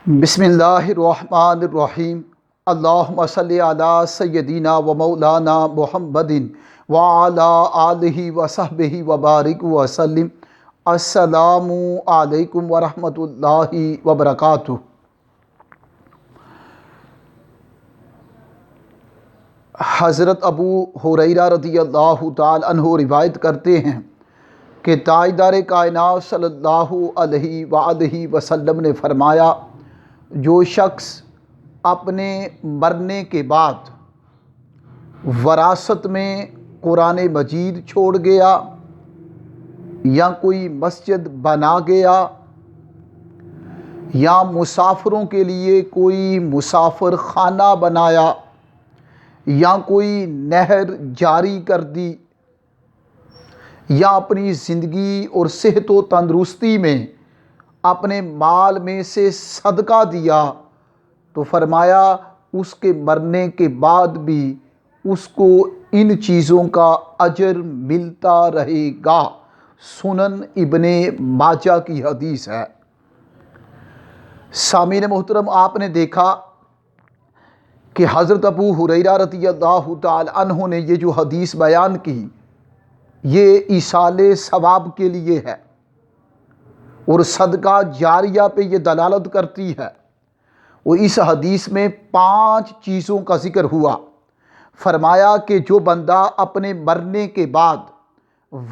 بسم اللہ الرحمن الرحیم۔ اللہم صلی علی سیدنا و مولانا محمد وعلی آلہ وصحبہ وبارک وسلم۔ السلام علیکم ورحمۃ اللہ وبرکاتہ۔ حضرت ابو ہریرہ رضی اللہ تعالی عنہ روایت کرتے ہیں کہ تاجدار کائنات صلی اللہ علیہ وآلہ وسلم نے فرمایا، جو شخص اپنے مرنے کے بعد وراثت میں قرآن مجید چھوڑ گیا یا کوئی مسجد بنا گیا یا مسافروں کے لیے کوئی مسافر خانہ بنایا یا کوئی نہر جاری کر دی یا اپنی زندگی اور صحت و تندرستی میں اپنے مال میں سے صدقہ دیا، تو فرمایا اس کے مرنے کے بعد بھی اس کو ان چیزوں کا اجر ملتا رہے گا۔ سنن ابن ماجہ کی حدیث ہے۔ سامعین محترم، آپ نے دیکھا کہ حضرت ابو ہریرہ رضی اللہ تعالی عنہ نے یہ جو حدیث بیان کی، یہ ایصال ثواب کے لیے ہے اور صدقہ جاریہ پہ یہ دلالت کرتی ہے۔ اور اس حدیث میں 5 چیزوں کا ذکر ہوا۔ فرمایا کہ جو بندہ اپنے مرنے کے بعد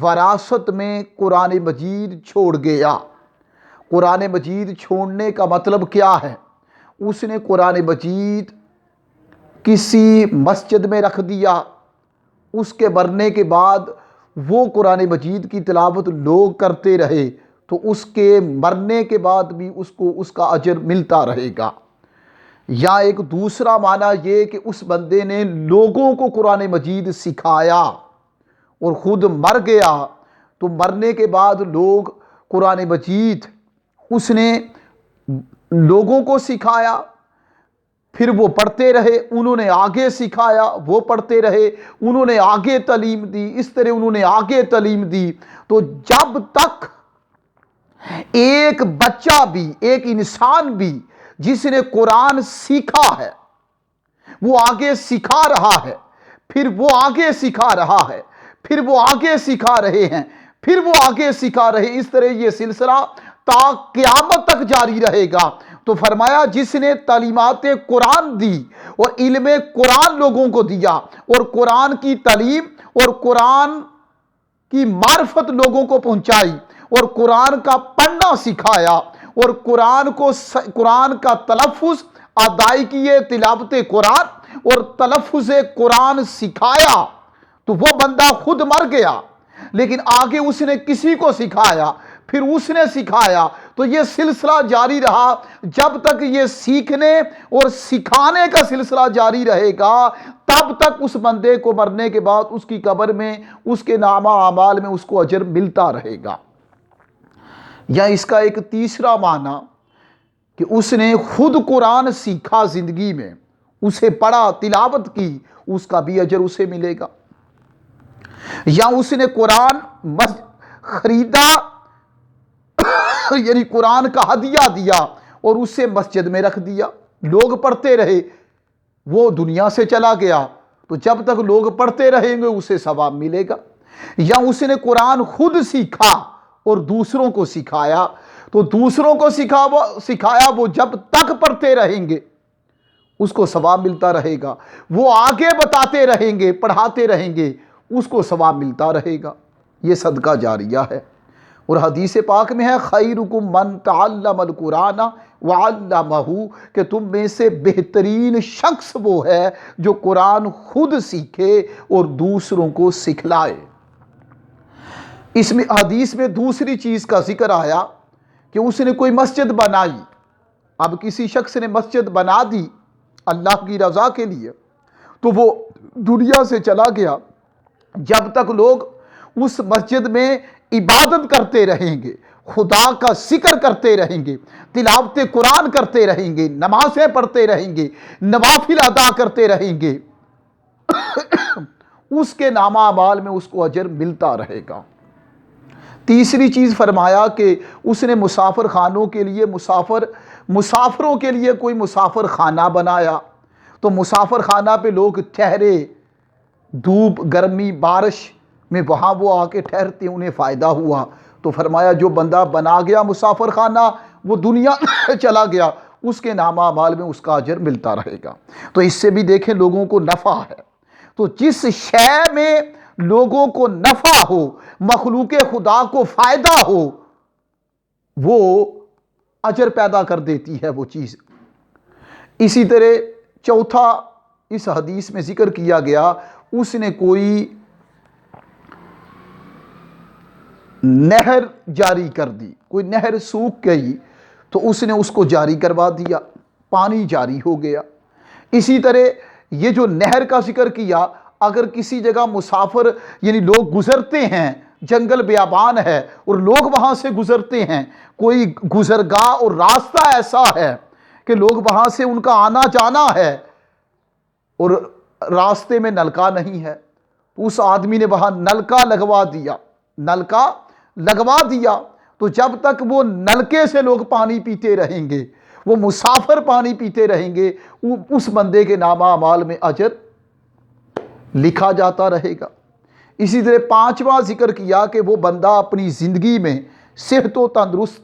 وراثت میں قرآن مجید چھوڑ گیا۔ قرآن مجید چھوڑنے کا مطلب کیا ہے؟ اس نے قرآن مجید کسی مسجد میں رکھ دیا، اس کے مرنے کے بعد وہ قرآن مجید کی تلاوت لوگ کرتے رہے، تو اس کے مرنے کے بعد بھی اس کو اس کا اجر ملتا رہے گا۔ یا ایک دوسرا معنی یہ کہ اس بندے نے لوگوں کو قرآن مجید سکھایا اور خود مر گیا، تو مرنے کے بعد لوگ قرآن مجید اس نے لوگوں کو سکھایا، پھر وہ پڑھتے رہے، انہوں نے آگے سکھایا، وہ پڑھتے رہے، انہوں نے آگے تعلیم دی، اس طرح انہوں نے آگے تعلیم دی۔ تو جب تک ایک بچہ بھی، ایک انسان بھی جس نے قرآن سیکھا ہے، وہ آگے سکھا رہا ہے، پھر وہ آگے سکھا رہا ہے، پھر وہ آگے سکھا رہے ہیں، پھر وہ آگے سکھا رہے، اس طرح یہ سلسلہ تا قیامت تک جاری رہے گا۔ تو فرمایا جس نے تعلیمات قرآن دی اور علم قرآن لوگوں کو دیا اور قرآن کی تعلیم اور قرآن کی معرفت لوگوں کو پہنچائی اور قرآن کا پڑھنا سکھایا اور قرآن کا تلفظ ادائی کیے، تلاوت قرآن اور تلفظ قرآن سکھایا، تو وہ بندہ خود مر گیا، لیکن آگے اس نے کسی کو سکھایا، پھر اس نے سکھایا، تو یہ سلسلہ جاری رہا۔ جب تک یہ سیکھنے اور سکھانے کا سلسلہ جاری رہے گا، تب تک اس بندے کو مرنے کے بعد اس کی قبر میں، اس کے نامہ اعمال میں اس کو اجر ملتا رہے گا۔ یا اس کا ایک تیسرا معنی کہ اس نے خود قرآن سیکھا، زندگی میں اسے پڑھا، تلاوت کی، اس کا بھی اجر اسے ملے گا۔ یا اس نے قرآن خریدا، یعنی قرآن کا ہدیہ دیا اور اسے مسجد میں رکھ دیا، لوگ پڑھتے رہے، وہ دنیا سے چلا گیا، تو جب تک لوگ پڑھتے رہیں گے اسے ثواب ملے گا۔ یا اس نے قرآن خود سیکھا اور دوسروں کو سکھایا، تو دوسروں کو سکھایا، وہ جب تک پڑھتے رہیں گے اس کو ثواب ملتا رہے گا، وہ آگے بتاتے رہیں گے، پڑھاتے رہیں گے، اس کو ثواب ملتا رہے گا۔ یہ صدقہ جاریہ ہے۔ اور حدیث پاک میں ہے، خیرکم من تعلم القرآن وعلمہ، کہ تم میں سے بہترین شخص وہ ہے جو قرآن خود سیکھے اور دوسروں کو سکھلائے۔ اس میں حدیث میں دوسری چیز کا ذکر آیا کہ اس نے کوئی مسجد بنائی۔ اب کسی شخص نے مسجد بنا دی اللہ کی رضا کے لیے، تو وہ دنیا سے چلا گیا، جب تک لوگ اس مسجد میں عبادت کرتے رہیں گے، خدا کا ذکر کرتے رہیں گے، تلاوت قرآن کرتے رہیں گے، نمازیں پڑھتے رہیں گے، نوافل ادا کرتے رہیں گے، اس کے نامہ اعمال میں اس کو اجر ملتا رہے گا۔ تیسری چیز فرمایا کہ اس نے مسافر خانوں کے لیے مسافروں کے لیے کوئی مسافر خانہ بنایا، تو مسافر خانہ پہ لوگ ٹھہرے، دھوپ گرمی بارش میں وہاں وہ آ کے ٹھہرتے، انہیں فائدہ ہوا۔ تو فرمایا جو بندہ بنا گیا مسافر خانہ، وہ دنیا چلا گیا، اس کے نامہ اعمال میں اس کا اجر ملتا رہے گا۔ تو اس سے بھی دیکھیں لوگوں کو نفع ہے۔ تو جس شے میں لوگوں کو نفع ہو، مخلوق خدا کو فائدہ ہو، وہ اجر پیدا کر دیتی ہے وہ چیز۔ اسی طرح چوتھا اس حدیث میں ذکر کیا گیا، اس نے کوئی نہر جاری کر دی، کوئی نہر سوکھ گئی تو اس نے اس کو جاری کروا دیا، پانی جاری ہو گیا۔ اسی طرح یہ جو نہر کا ذکر کیا، اگر کسی جگہ مسافر یعنی لوگ گزرتے ہیں، جنگل بیابان ہے اور لوگ وہاں سے گزرتے ہیں، کوئی گزرگاہ اور راستہ ایسا ہے کہ لوگ وہاں سے ان کا آنا جانا ہے اور راستے میں نلکا نہیں ہے، اس آدمی نے وہاں نلکا لگوا دیا تو جب تک وہ نلکے سے لوگ پانی پیتے رہیں گے، وہ مسافر پانی پیتے رہیں گے، اس بندے کے نامہ اعمال میں اجر لکھا جاتا رہے گا۔ اسی طرح پانچواں ذکر کیا کہ وہ بندہ اپنی زندگی میں صحت و تندرست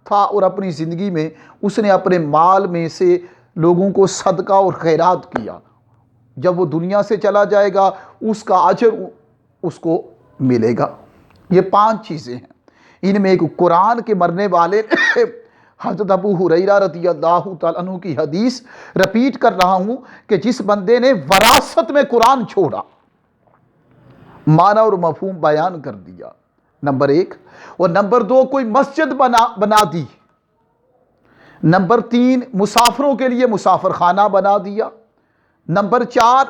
تھا اور اپنی زندگی میں اس نے اپنے مال میں سے لوگوں کو صدقہ اور خیرات کیا، جب وہ دنیا سے چلا جائے گا اس کا اجر اس کو ملے گا۔ یہ 5 چیزیں ہیں۔ ان میں ایک قرآن کے مرنے والے حضرت ابو ہریرہ رضی اللہ تعالیٰ عنہ کی حدیث رپیٹ کر رہا ہوں کہ جس بندے نے وراثت میں قرآن چھوڑا، معنی اور مفہوم بیان کر دیا، نمبر 1، اور نمبر 2 کوئی مسجد بنا دی، نمبر 3 مسافروں کے لیے مسافر خانہ بنا دیا، نمبر 4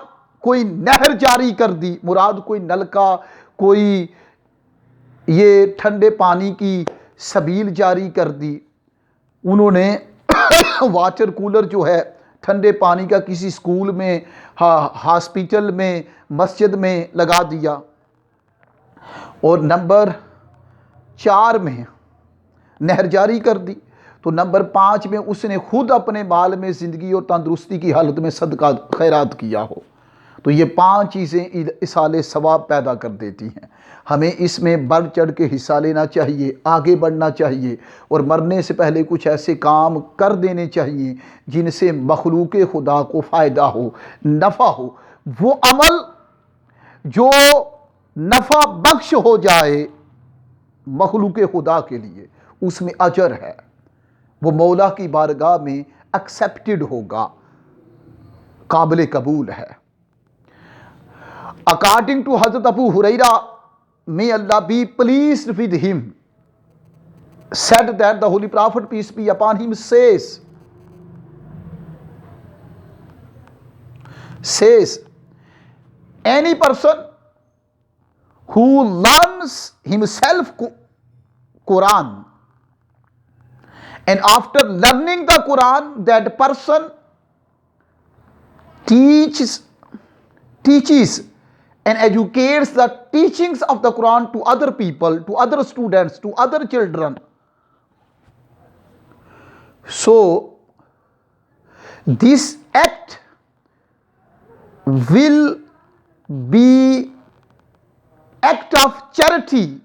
کوئی نہر جاری کر دی، مراد کوئی نلکا، کوئی یہ ٹھنڈے پانی کی سبیل جاری کر دی، انہوں نے واٹر کولر جو ہے ٹھنڈے پانی کا کسی سکول میں، ہاسپیٹل میں، مسجد میں لگا دیا، اور نمبر 4 میں نہر جاری کر دی، تو نمبر 5 میں اس نے خود اپنے مال میں زندگی اور تندرستی کی حالت میں صدقہ خیرات کیا ہو۔ تو یہ 5 چیزیں ایصال ثواب پیدا کر دیتی ہیں۔ ہمیں اس میں بڑھ چڑھ کے حصہ لینا چاہیے، آگے بڑھنا چاہیے، اور مرنے سے پہلے کچھ ایسے کام کر دینے چاہیے جن سے مخلوق خدا کو فائدہ ہو، نفع ہو۔ وہ عمل جو نفع بخش ہو جائے مخلوق خدا کے لیے، اس میں اجر ہے، وہ مولا کی بارگاہ میں ایکسیپٹڈ ہوگا، قابل قبول ہے۔ According to Hazrat Abu Huraira, may Allah be pleased with him, said that the Holy Prophet, peace be upon him, says, any person who learns himself Quran, and after learning the Quran, that person teaches and educates the teachings of the Quran to other people, to other students, to other children. So, this act will be act of charity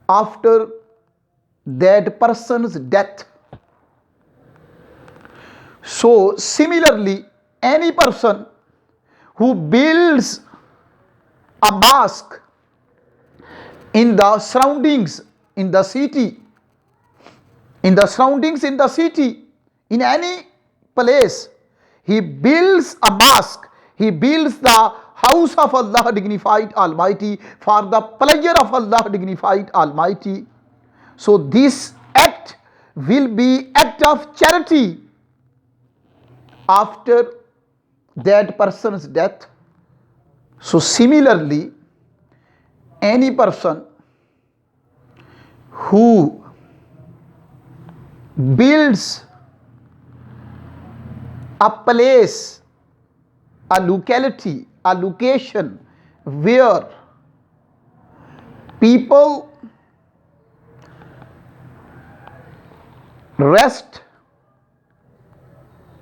after that person's death. So, similarly, any person who builds a mosque in the surroundings in the city, in any place, he builds a mosque, he builds the house of Allah dignified Almighty for the pleasure of Allah dignified Almighty. So this act will be act of charity after that person's death. So similarly, any person who builds a place, a locality, a location where people rest,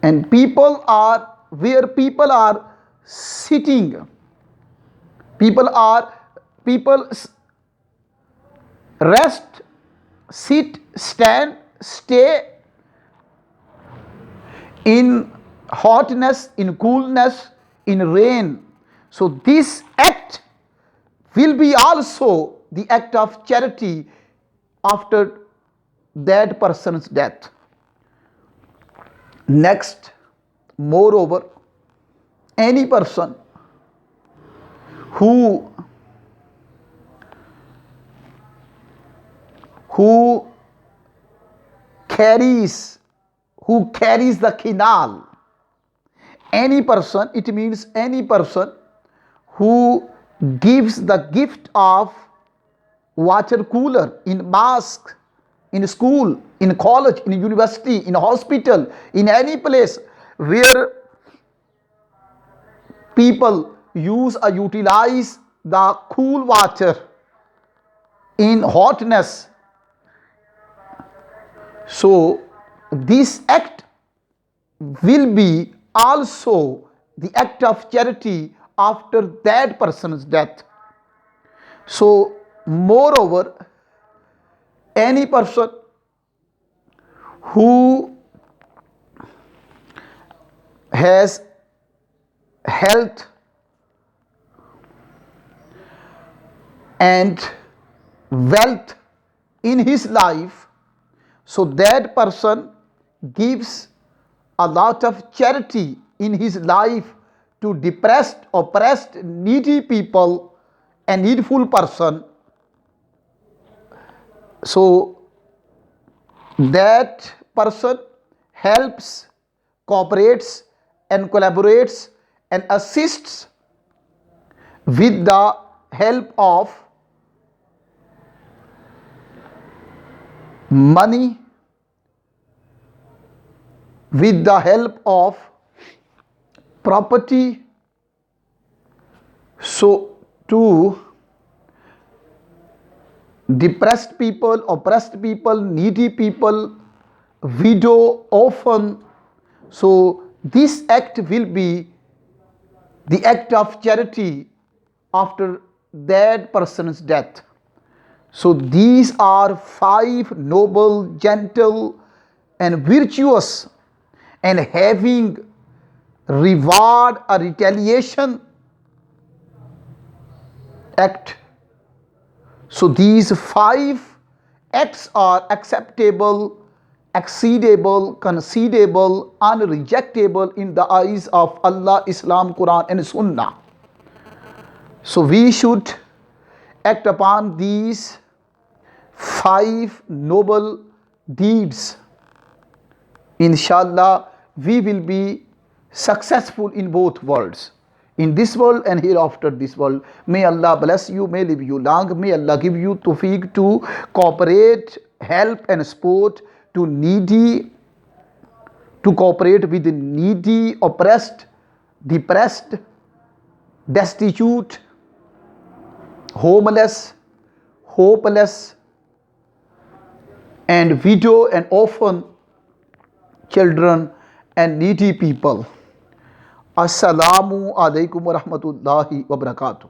and people are where people are sitting. People rest, sit, stand, stay in hotness, in coolness, in rain. So this act will be also the act of charity after that person's death. Next, moreover, any person who carries the kinal, any person, it means any person who gives the gift of water cooler in mosque, in school, in college, in university, in hospital, in any place where people use or utilize the cool water in hotness. So this act will be also the act of charity after that person's death. So moreover, any person who has health and wealth in his life, so that person gives a lot of charity in his life to depressed, oppressed, needy people, a needful person. So that person helps, cooperates, and collaborates and assists with the help of money, with the help of property, so to depressed people, oppressed people, needy people, widow, orphan. So this act will be the act of charity after that person's death. So these are 5 noble, gentle, and virtuous and having reward or retaliation act. So these 5 acts are acceptable, exceedable, concedable, unrejectable in the eyes of Allah, Islam, Quran, and Sunnah. So we should act upon these 5 noble deeds. Inshallah, we will be successful in both worlds, in this world and hereafter this world. May Allah bless you, may live you long, may Allah give you tawfiq to cooperate, help and support to needy, to cooperate with the needy, oppressed, depressed, destitute, homeless, hopeless, and widow and orphan children and needy people. Assalamu alaikum wa rahmatullahi wa barakatuh.